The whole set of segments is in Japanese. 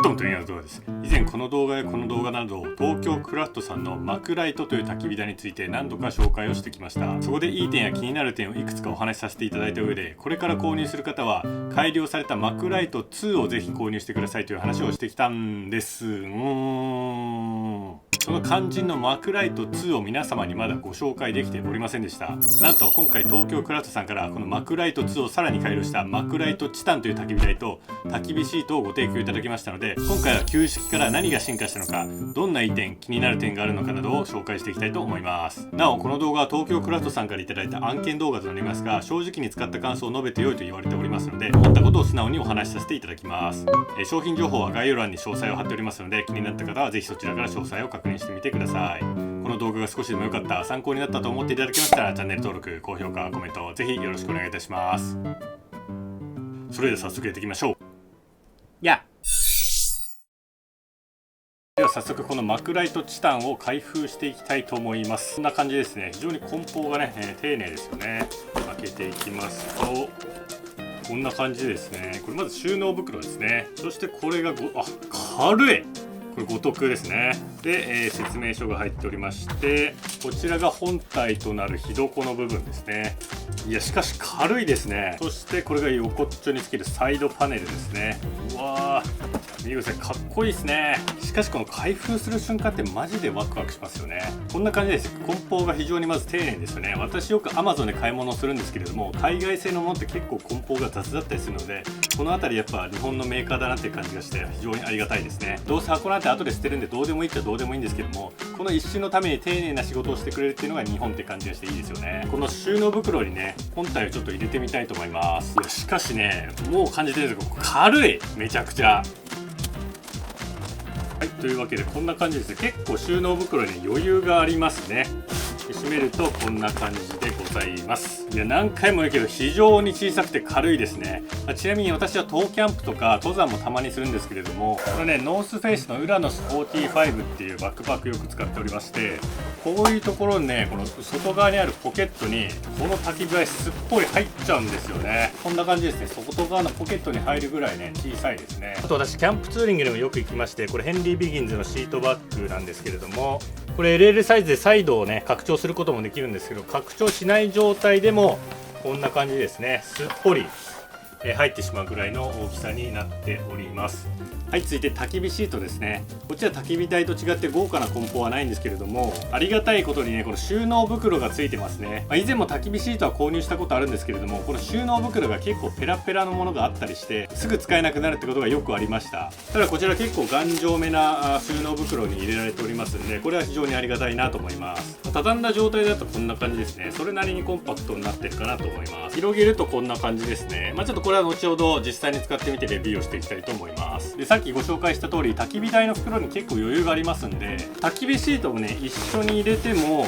どうもという動画です。以前この動画やこの動画など東京クラフトさんのマクライトという焚き火台について何度か紹介をしてきました。そこでいい点や気になる点をいくつかお話しさせていただいた上で、これから購入する方は改良されたマクライト2をぜひ購入してくださいという話をしてきたんです。その肝心のマクライト2を皆様にまだご紹介できておりませんでした。なんと今回東京クラフトさんからこのマクライト2をさらに改良したマクライトチタンという焚き火台と焚き火シートをご提供いただきましたので、今回は旧式から何が進化したのか、どんないい点、気になる点があるのかなどを紹介していきたいと思います。なおこの動画は東京クラフトさんからいただいた案件動画となりますが、正直に使った感想を述べて良いと言われておりますので、思ったことを素直にお話しさせていただきます。商品情報は概要欄に詳細を貼っておりますので、気になった方はぜひそちらから詳細を確認してみてください。この動画が少しでも良かった、参考になったと思っていただけましたら、チャンネル登録、高評価、コメントぜひよろしくお願いいたします。それでは早速やっていきましょう。では早速このマクライトチタンを開封していきたいと思います。こんな感じですね。非常に梱包がね、丁寧ですよね。開けていきますとこんな感じですね。これまず収納袋ですね。そしてこれが軽い、これ五徳ですね。で、説明書が入っておりまして、こちらが本体となる火床の部分ですね。いやしかし軽いですね。そしてこれが横っちょにつけるサイドパネルですね。うわー、見てください、かっこいいですね。しかしこの開封する瞬間ってマジでワクワクしますよね。こんな感じです。梱包が非常にまず丁寧ですよね。私よく Amazon で買い物をするんですけれども、海外製のものって結構梱包が雑だったりするので、この辺りやっぱ日本のメーカーだなっていう感じがして非常にありがたいですね。どうせ箱なんて後で捨てるんでどうでもいいっちゃどうでもいいんですけども、この一瞬のために丁寧な仕事をしてくれるっていうのが日本って感じがしていいですよね。この収納袋にね、本体をちょっと入れてみたいと思います。いやしかしね、もう感じてるんですけど軽い、めちゃくちゃ。はい、というわけでこんな感じですね。結構収納袋に余裕がありますね。閉めるとこんな感じでございます。いや何回も言うけど非常に小さくて軽いですね。ちなみに私は冬キャンプとか登山もたまにするんですけれども、これねノースフェイスのウラノス45っていうバックパックよく使っておりまして、こういうところにね、この外側にあるポケットにこの焚き火台すっぽり入っちゃうんですよね。こんな感じですね。外側のポケットに入るぐらいね小さいですね。あと私キャンプツーリングでもよく行きまして、これヘンリー・ビギンズのシートバッグなんですけれども、これ LL サイズでサイドをね拡張することもできるんですけど、拡張しない状態でもこんな感じですね。すっぽり入ってしまうぐらいの大きさになっております。はい、続いて焚き火シートですね。こちら焚き火台と違って豪華な梱包はないんですけれども、ありがたいことにねこの収納袋がついてますね。以前も焚き火シートは購入したことあるんですけれども、この収納袋が結構ペラペラのものがあったりしてすぐ使えなくなるってことがよくありました。ただこちら結構頑丈めな収納袋に入れられておりますんで、これは非常にありがたいなと思います。畳んだ状態だとこんな感じですね。それなりにコンパクトになってるかなと思います。広げるとこんな感じですね。ちょっとこれは後ほど実際に使ってみてレビューをしていきたいと思います。でさっきご紹介した通り焚き火台の袋に結構余裕がありますんで、焚き火シートもね一緒に入れても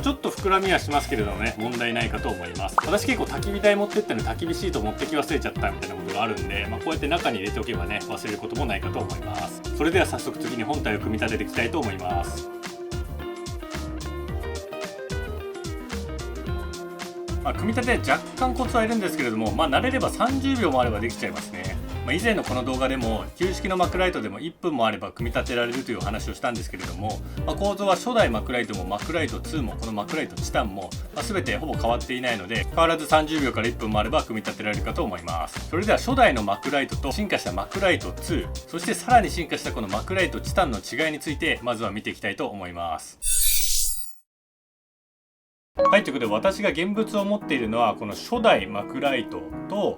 ちょっと膨らみはしますけれどもね、問題ないかと思います。私結構焚き火台持ってったのに焚き火シート持ってき忘れちゃったみたいなことがあるんで、こうやって中に入れておけばね忘れることもないかと思います。それでは早速次に本体を組み立てていきたいと思います。組み立て若干コツはいるんですけれども、慣れれば30秒もあればできちゃいますね。以前のこの動画でも旧式のマクライトでも1分もあれば組み立てられるというお話をしたんですけれども、構造は初代マクライトもマクライト2もこのマクライトチタンも全てほぼ変わっていないので、変わらず30秒から1分もあれば組み立てられるかと思います。それでは初代のマクライトと進化したマクライト2、そしてさらに進化したこのマクライトチタンの違いについてまずは見ていきたいと思います。はい、ということで私が現物を持っているのはこの初代マクライトと、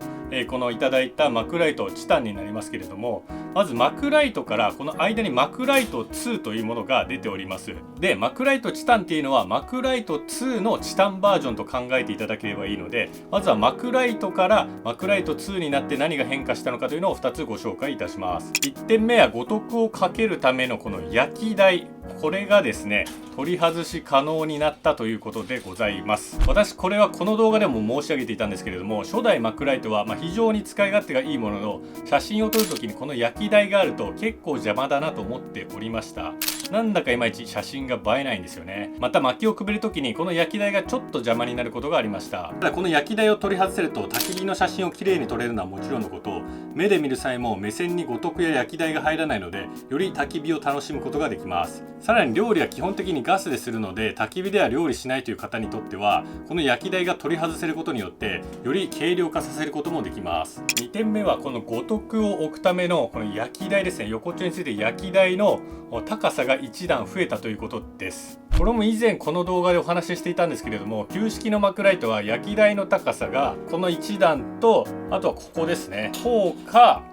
このいただいたマクライトチタンになりますけれども、まずマクライトからこの間にマクライト2というものが出ております。でマクライトチタンっていうのはマクライト2のチタンバージョンと考えていただければいいので、まずはマクライトからマクライト2になって何が変化したのかというのを2つご紹介いたします。1点目は五徳をかけるためのこの焼き台、これがですね取り外し可能になったということでございます。私これはこの動画でも申し上げていたんですけれども、初代マクライトは非常に使い勝手がいいものの、写真を撮るときにこの焼き台があると結構邪魔だなと思っておりました。なんだかいまいち写真が映えないんですよね。また薪をくべる時にこの焼き台がちょっと邪魔になることがありました。ただこの焼き台を取り外せると焚き火の写真をきれいに撮れるのはもちろんのこと、目で見る際も目線に五徳や焼き台が入らないので、より焚き火を楽しむことができます。さらに料理は基本的にガスでするので、焚き火では料理しないという方にとってはこの焼き台が取り外せることによってより軽量化させることもできます。2点目はこの五徳を置くためのこの焼き台ですね。横丁について焼き台の高さが1段増えたということです。これも以前この動画でお話ししていたんですけれども、旧式のマクライトは焼き台の高さがこの1段と、あとはここですね、こうか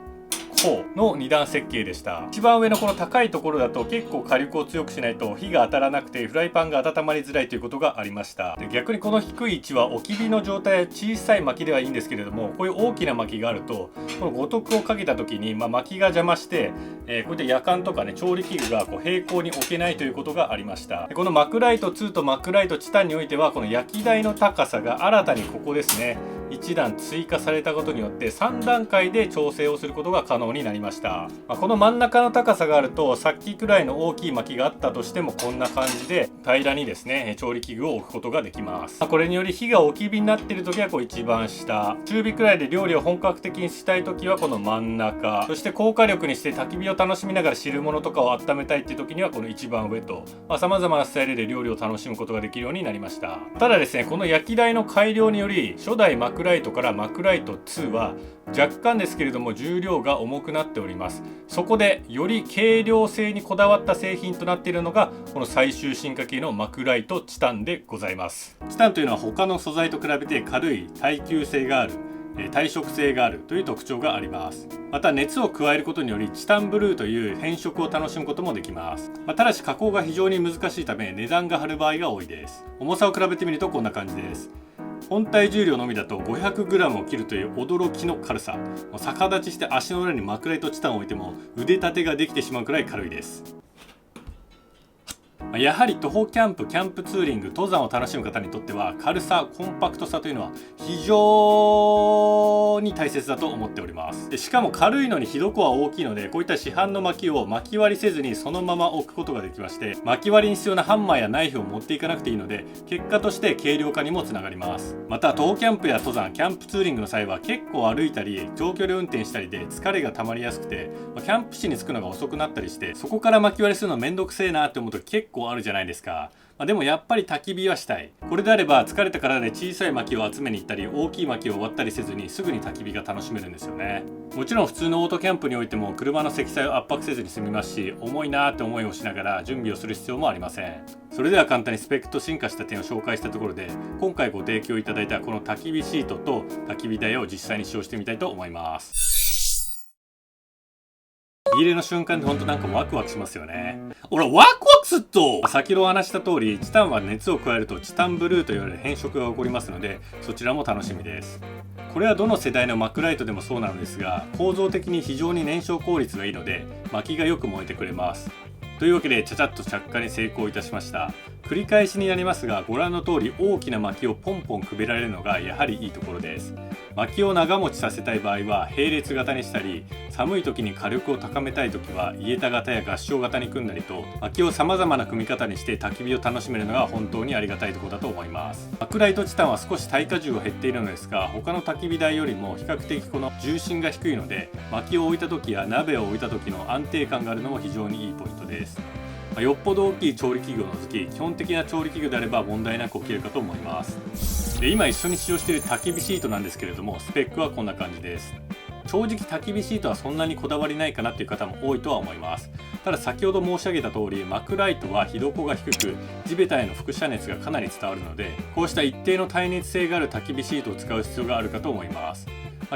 こうの2段設計でした。一番上のこの高いところだと結構火力を強くしないと火が当たらなくてフライパンが温まりづらいということがありました。で、逆にこの低い位置は置き火の状態や小さい薪ではいいんですけれども、こういう大きな薪があるとこの五徳をかけた時に、薪が邪魔して、こういったやかんとかね、調理器具がこう平行に置けないということがありました。で、このマクライト2とマクライトチタンにおいてはこの焼き台の高さが新たにここですね、1段追加されたことによって3段階で調整をすることが可能になりました。この真ん中の高さがあると、さっきくらいの大きい薪があったとしてもこんな感じで平らにですね、調理器具を置くことができます。これにより火が置き火になっている時はこう一番下、中火くらいで料理を本格的にしたい時はこの真ん中、そして高火力にして焚き火を楽しみながら汁物とかを温めたいっていう時にはこの一番上と、様々なスタイルで料理を楽しむことができるようになりました。ただですね、この焼き台の改良により初代マクライトからマクライト2は若干ですけれども重量が重くなっております。そこでより軽量性にこだわった製品となっているのがこの最終進化系のマクライトチタンでございます。チタンというのは他の素材と比べて軽い、耐久性がある、耐食性があるという特徴があります。また熱を加えることによりチタンブルーという変色を楽しむこともできます。ただし加工が非常に難しいため値段が張る場合が多いです。重さを比べてみるとこんな感じです。本体重量のみだと 500g を切るという驚きの軽さ。逆立ちして足の裏にマクライトチタンを置いても腕立てができてしまうくらい軽いです。やはり徒歩キャンプ、キャンプツーリング、登山を楽しむ方にとっては軽さ、コンパクトさというのは非常に大切だと思っております。でしかも軽いのに火床は大きいので、こういった市販の薪を巻き割りせずにそのまま置くことができまして、巻き割りに必要なハンマーやナイフを持っていかなくていいので、結果として軽量化にもつながります。また徒歩キャンプや登山、キャンプツーリングの際は結構歩いたり長距離運転したりで疲れが溜まりやすくて、キャンプ地に着くのが遅くなったりして、そこから巻き割りするのめんどくせえなって思うと結構あるじゃないですか。でもやっぱり焚き火はしたい。これであれば疲れた体で小さい薪を集めに行ったり大きい薪を割ったりせずにすぐに焚き火が楽しめるんですよね。もちろん普通のオートキャンプにおいても車の積載を圧迫せずに済みますし、重いなーって思いをしながら準備をする必要もありません。それでは簡単にスペックと進化した点を紹介したところで、今回ご提供いただいたこの焚き火シートと焚き火台を実際に使用してみたいと思います。火入れの瞬間で本当なんかワクワクしますよね。俺ワクワクすっと先ほどお話した通り、チタンは熱を加えるとチタンブルーと言われる変色が起こりますので、そちらも楽しみです。これはどの世代のマクライトでもそうなのですが、構造的に非常に燃焼効率がいいので薪がよく燃えてくれます。というわけでちゃちゃっと着火に成功いたしました。繰り返しになりますが、ご覧の通り大きな薪をポンポンくべられるのがやはりいいところです。薪を長持ちさせたい場合は並列型にしたり、寒い時に火力を高めたい時は家田型や合掌型に組んだりと、薪を様々な組み方にして焚き火を楽しめるのが本当にありがたいところだと思います。マクライトチタンは少し耐荷重が減っているのですが、他の焚き火台よりも比較的この重心が低いので、薪を置いた時や鍋を置いた時の安定感があるのも非常にいいポイントです。よっぽど大きい調理器具を除き、基本的な調理器具であれば問題なく起きるかと思います。で、今一緒に使用している焚き火シートなんですけれども、スペックはこんな感じです。正直焚き火シートはそんなにこだわりないかなっていう方も多いとは思います。ただ先ほど申し上げた通り、マクライトは火床が低く、地べたへの輻射熱がかなり伝わるので、こうした一定の耐熱性がある焚き火シートを使う必要があるかと思います。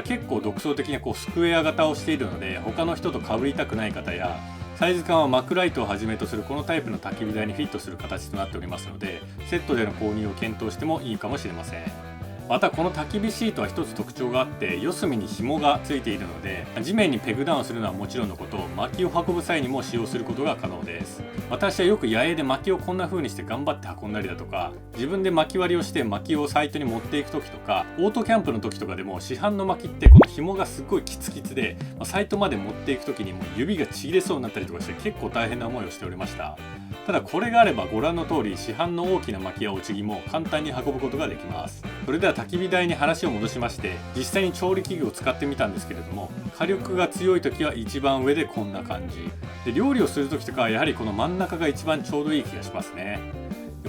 結構独創的なスクエア型をしているので、他の人と被りたくない方や、サイズ感はマクライトをはじめとするこのタイプの焚き火台にフィットする形となっておりますので、セットでの購入を検討してもいいかもしれません。またこの焚き火シートは一つ特徴があって、四隅に紐がついているので、地面にペグダウンするのはもちろんのこと、薪を運ぶ際にも使用することが可能です。私はよく野営で薪をこんな風にして頑張って運んだりだとか、自分で薪割りをして薪をサイトに持っていく時とか、オートキャンプの時とかでも市販の薪ってこの紐がすっごいキツキツで、サイトまで持っていく時にもう指がちぎれそうになったりとかして結構大変な思いをしておりました。ただこれがあればご覧の通り市販の大きな薪やおちぎも簡単に運ぶことができます。それでは焚き火台に話を戻しまして、実際に調理器具を使ってみたんですけれども、火力が強い時は一番上でこんな感じで、料理をする時とかはやはりこの真ん中が一番ちょうどいい気がしますね。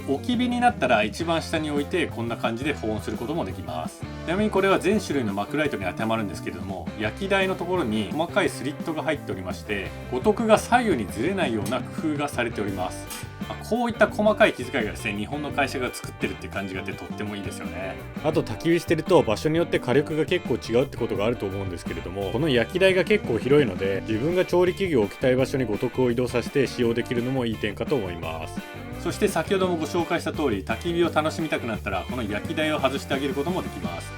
置き火になったら一番下に置いてこんな感じで保温することもできます。ちなみにこれは全種類のマクライトに当てはまるんですけれども、焼き台のところに細かいスリットが入っておりまして、五徳が左右にずれないような工夫がされております。こういった細かい気遣いがですね、日本の会社が作ってるって感じがあってとってもいいですよね。あと焚き火してると場所によって火力が結構違うってことがあると思うんですけれども、この焼き台が結構広いので、自分が調理器具を置きたい場所に五徳を移動させて使用できるのもいい点かと思います。そして先ほどもご紹介した通り、焚き火を楽しみたくなったらこの焼き台を外してあげることもできます。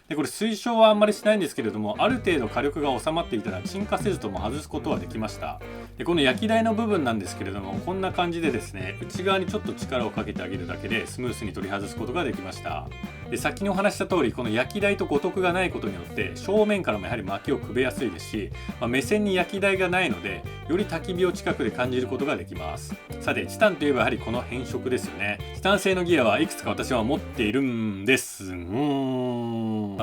でこれ推奨はあんまりしないんですけれども、ある程度火力が収まっていたら鎮火せずとも外すことはできました。でこの焼き台の部分なんですけれども、こんな感じでですね、内側にちょっと力をかけてあげるだけでスムースに取り外すことができました。で先にお話した通り、この焼き台と五徳がないことによって正面からもやはり薪をくべやすいですし、目線に焼き台がないのでより焚き火を近くで感じることができます。さてチタンといえばやはりこの変色ですよね。チタン製のギアはいくつか私は持っているんです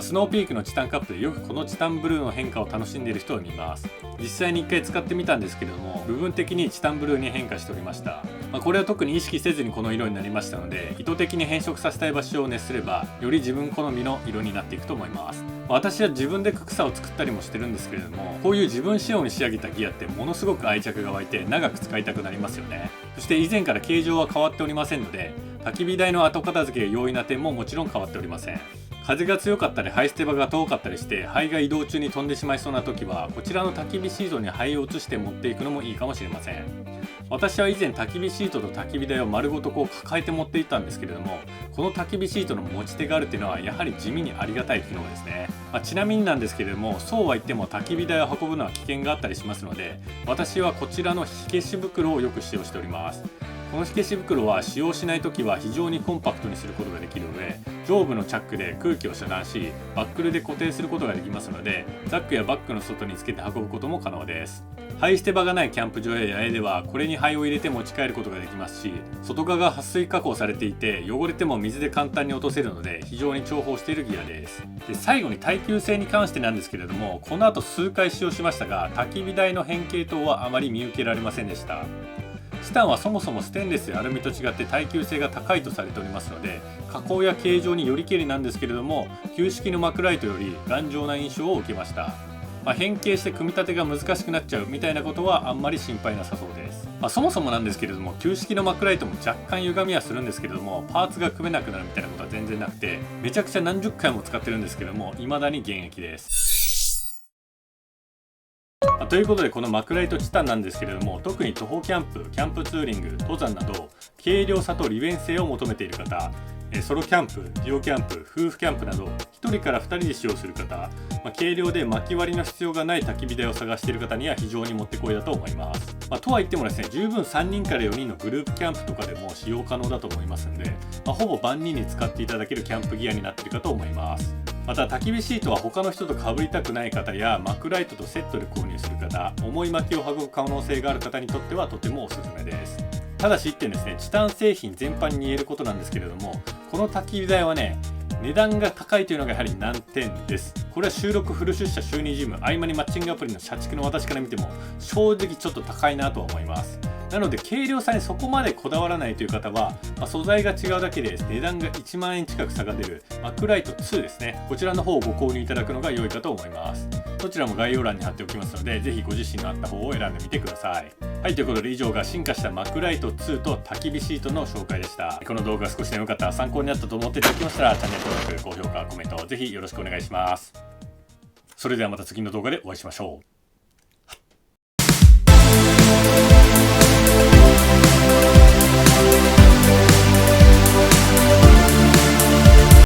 スノーピークのチタンカップでよくこのチタンブルーの変化を楽しんでいる人を見ます。実際に1回使ってみたんですけれども、部分的にチタンブルーに変化しておりました。これは特に意識せずにこの色になりましたので、意図的に変色させたい場所を熱すればより自分好みの色になっていくと思います。私は自分でククサを作ったりもしてるんですけれども、こういう自分仕様に仕上げたギアってものすごく愛着が湧いて長く使いたくなりますよね。そして以前から形状は変わっておりませんので、焚き火台の後片付けが容易な点ももちろん変わっておりません。風が強かったり灰捨て場が遠かったりして灰が移動中に飛んでしまいそうな時は、こちらの焚き火シートに灰を移して持っていくのもいいかもしれません。私は以前焚き火シートと焚き火台を丸ごと抱えて持っていったんですけれども、この焚き火シートの持ち手があるっていうのはやはり地味にありがたい機能ですね。ちなみになんですけれども、そうは言っても焚き火台を運ぶのは危険があったりしますので、私はこちらの火消し袋をよく使用しております。この火消し袋は使用しないときは非常にコンパクトにすることができる上、上部のチャックで空気を遮断しバックルで固定することができますので、ザックやバッグの外につけて運ぶことも可能です。灰捨て場がないキャンプ場や野営ではこれに灰を入れて持ち帰ることができますし、外側が撥水加工されていて汚れても水で簡単に落とせるので非常に重宝しているギアです。で最後に耐久性に関してなんですけれども、この後数回使用しましたが焚き火台の変形等はあまり見受けられませんでした。チタンはそもそもステンレスやアルミと違って耐久性が高いとされておりますので、加工や形状によりけりなんですけれども、旧式のマクライトより頑丈な印象を受けました。変形して組み立てが難しくなっちゃうみたいなことはあんまり心配なさそうです。そもそもなんですけれども、旧式のマクライトも若干歪みはするんですけれども、パーツが組めなくなるみたいなことは全然なくて、めちゃくちゃ何十回も使ってるんですけども未だに現役です。ということでこのマクライトチタンなんですけれども、特に徒歩キャンプ、キャンプツーリング、登山など軽量さと利便性を求めている方、ソロキャンプ、デュオキャンプ、夫婦キャンプなど1人から2人で使用する方、軽量で薪割りの必要がない焚き火台を探している方には非常にもってこいだと思います。とは言ってもですね、十分3人から4人のグループキャンプとかでも使用可能だと思いますので、ほぼ万人に使っていただけるキャンプギアになっているかと思います。また焚き火シートは他の人と被りたくない方やマクライトとセットで購入する方、重い薪を運ぶ可能性がある方にとってはとてもおすすめです。ただし1点ですね、チタン製品全般に言えることなんですけれども、この焚き火台はね、値段が高いというのがやはり難点です。これは収録フル出社週2ジム、合間にマッチングアプリの社畜の私から見ても正直ちょっと高いなとは思います。なので軽量さにそこまでこだわらないという方は、素材が違うだけで値段が1万円近く差が出るマクライト2ですね、こちらの方をご購入いただくのが良いかと思います。どちらも概要欄に貼っておきますので、ぜひご自身の合った方を選んでみてください。はい、ということで以上が進化したマクライト2と焚き火シートの紹介でした。この動画が少しでもよかったら参考になったと思っていただきましたら、チャンネル登録、高評価、コメントぜひよろしくお願いします。それではまた次の動画でお会いしましょう。